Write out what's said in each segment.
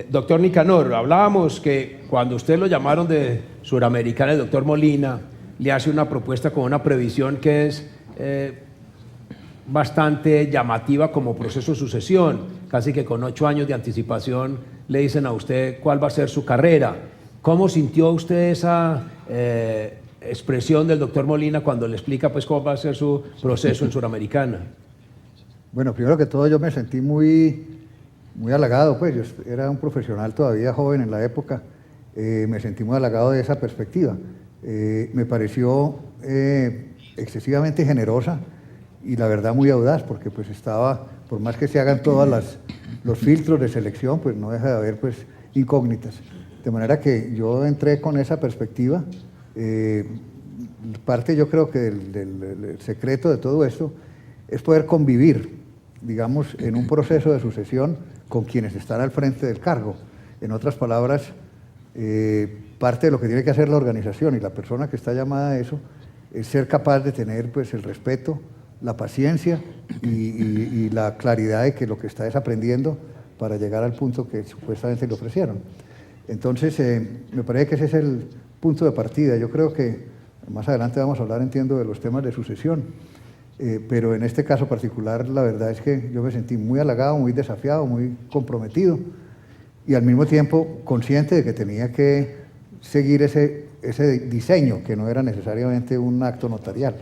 Doctor Nicanor, hablábamos que cuando usted lo llamaron de Suramericana, el doctor Molina le hace una propuesta con una previsión que es bastante llamativa como proceso de sucesión, casi que con 8 años de anticipación le dicen a usted cuál va a ser su carrera. ¿Cómo sintió usted esa expresión del doctor Molina cuando le explica pues cómo va a ser su proceso en Suramericana? Bueno, primero que todo yo me sentí muy halagado, pues yo era un profesional todavía joven en la época, me sentí muy halagado de esa perspectiva. Me pareció excesivamente generosa y la verdad muy audaz, porque pues estaba, por más que se hagan todos los filtros de selección, pues no deja de haber pues incógnitas. De manera que yo entré con esa perspectiva. Parte yo creo que del secreto de todo esto es poder convivir, digamos, en un proceso de sucesión con quienes están al frente del cargo. En otras palabras, parte de lo que tiene que hacer la organización y la persona que está llamada a eso es ser capaz de tener pues el respeto, la paciencia y la claridad de que lo que está es aprendiendo para llegar al punto que supuestamente le ofrecieron. Entonces, me parece que ese es el punto de partida. Yo creo que más adelante vamos a hablar, entiendo, de los temas de sucesión, pero en este caso particular la verdad es que yo me sentí muy halagado, muy desafiado, muy comprometido y al mismo tiempo consciente de que tenía que seguir ese diseño, que no era necesariamente un acto notarial.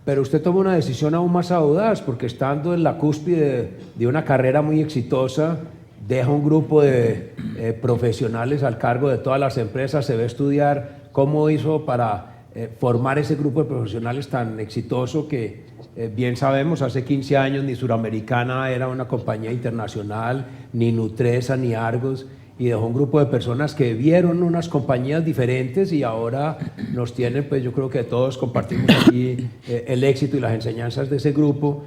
Pero usted tomó una decisión aún más audaz, porque estando en la cúspide de una carrera muy exitosa, deja un grupo de profesionales al cargo de todas las empresas, se va a estudiar cómo hizo para formar ese grupo de profesionales tan exitoso que bien sabemos, hace 15 años ni Suramericana era una compañía internacional, ni Nutresa, ni Argos, y dejó un grupo de personas que vieron unas compañías diferentes y ahora nos tienen, pues yo creo que todos compartimos aquí el éxito y las enseñanzas de ese grupo.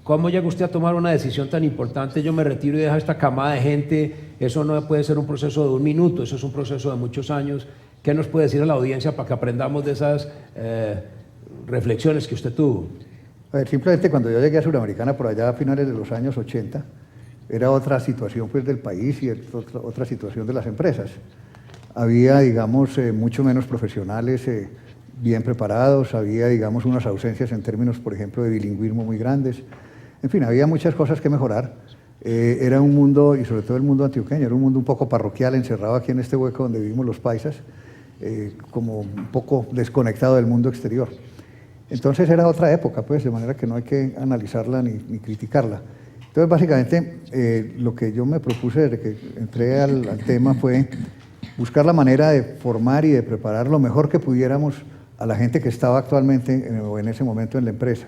¿Cómo llega usted a tomar una decisión tan importante? Yo me retiro y dejo esta camada de gente. Eso no puede ser un proceso de un minuto, eso es un proceso de muchos años. ¿Qué nos puede decir a la audiencia para que aprendamos de esas reflexiones que usted tuvo? A ver, simplemente cuando yo llegué a Suramericana por allá a finales de los años 80, era otra situación pues del país y otra situación de las empresas. Había, digamos, mucho menos profesionales bien preparados, había, digamos, unas ausencias en términos, por ejemplo, de bilingüismo muy grandes. En fin, había muchas cosas que mejorar. Era un mundo, y sobre todo el mundo antioqueño, era un mundo un poco parroquial, encerrado aquí en este hueco donde vivimos los paisas, como un poco desconectado del mundo exterior. Entonces era otra época, pues, de manera que no hay que analizarla ni criticarla. Entonces, básicamente, lo que yo me propuse desde que entré al tema fue buscar la manera de formar y de preparar lo mejor que pudiéramos a la gente que estaba actualmente en ese momento en la empresa.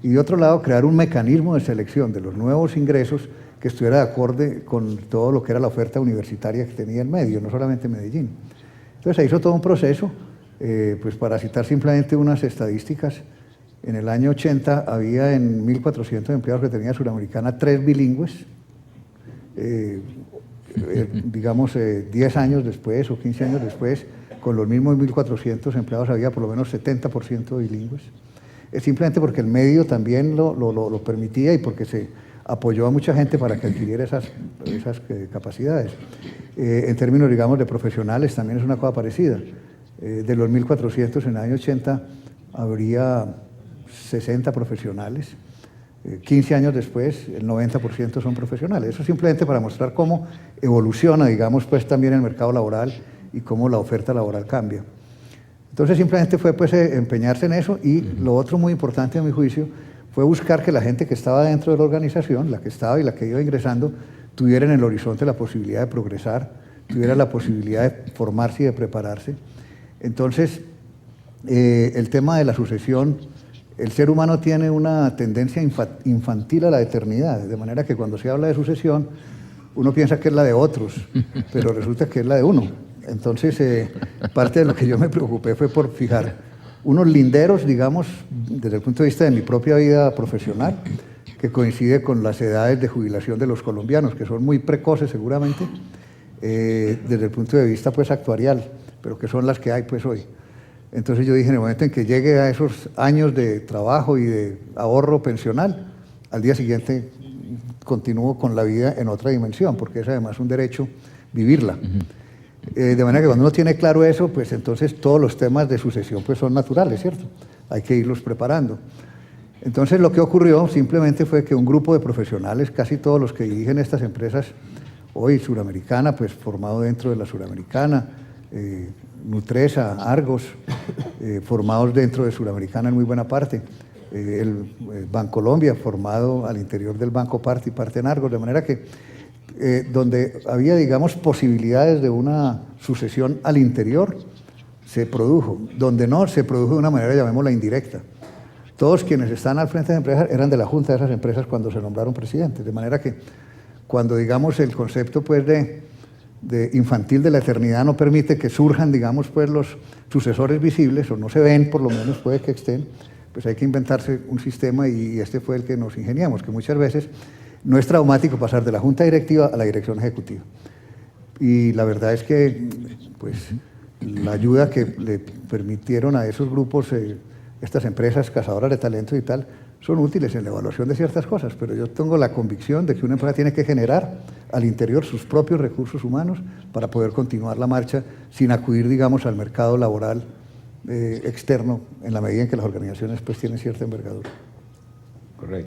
Y de otro lado, crear un mecanismo de selección de los nuevos ingresos que estuviera de acorde con todo lo que era la oferta universitaria que tenía el medio, no solamente Medellín. Entonces se hizo todo un proceso, pues para citar simplemente unas estadísticas, en el año 80 había en 1.400 empleados que tenía Suramericana 3 bilingües, digamos 10 años después o 15 años después, con los mismos 1.400 empleados había por lo menos 70% bilingües. Es simplemente porque el medio también lo permitía y porque se apoyó a mucha gente para que adquiriera esas capacidades. En términos, digamos, de profesionales también es una cosa parecida. De los 1.400 en el año 80 habría 60 profesionales. 15 años después, el 90% son profesionales. Eso simplemente para mostrar cómo evoluciona, digamos, pues también el mercado laboral y cómo la oferta laboral cambia. Entonces simplemente fue pues empeñarse en eso y lo otro muy importante a mi juicio fue buscar que la gente que estaba dentro de la organización, la que estaba y la que iba ingresando, tuviera en el horizonte la posibilidad de progresar, tuviera la posibilidad de formarse y de prepararse. Entonces, el tema de la sucesión, el ser humano tiene una tendencia infantil a la eternidad, de manera que cuando se habla de sucesión, uno piensa que es la de otros, pero resulta que es la de uno. Entonces, parte de lo que yo me preocupé fue por fijar unos linderos, digamos, desde el punto de vista de mi propia vida profesional, que coincide con las edades de jubilación de los colombianos, que son muy precoces seguramente, desde el punto de vista pues actuarial, pero que son las que hay pues hoy. Entonces yo dije, en el momento en que llegue a esos años de trabajo y de ahorro pensional, al día siguiente continúo con la vida en otra dimensión, porque es además un derecho vivirla. De manera que cuando uno tiene claro eso, pues entonces todos los temas de sucesión pues son naturales, ¿cierto? Hay que irlos preparando. Entonces lo que ocurrió simplemente fue que un grupo de profesionales, casi todos los que dirigen estas empresas hoy, Suramericana, pues formado dentro de la Suramericana, Nutresa, Argos, formados dentro de Suramericana en muy buena parte, el Bancolombia formado al interior del Banco parte y parte en Argos, de manera que donde había, digamos, posibilidades de una sucesión al interior, se produjo. Donde no, se produjo de una manera, llamémosla, indirecta. Todos quienes están al frente de empresas eran de la junta de esas empresas cuando se nombraron presidentes, de manera que cuando, digamos, el concepto pues de infantil de la eternidad no permite que surjan, digamos, pues los sucesores visibles, o no se ven, por lo menos puede que estén, pues hay que inventarse un sistema y este fue el que nos ingeniamos, que muchas veces no es traumático pasar de la junta directiva a la dirección ejecutiva. Y la verdad es que, pues, la ayuda que le permitieron a esos grupos, estas empresas cazadoras de talentos y tal, son útiles en la evaluación de ciertas cosas, pero yo tengo la convicción de que una empresa tiene que generar al interior sus propios recursos humanos para poder continuar la marcha sin acudir, digamos, al mercado laboral externo en la medida en que las organizaciones pues tienen cierta envergadura.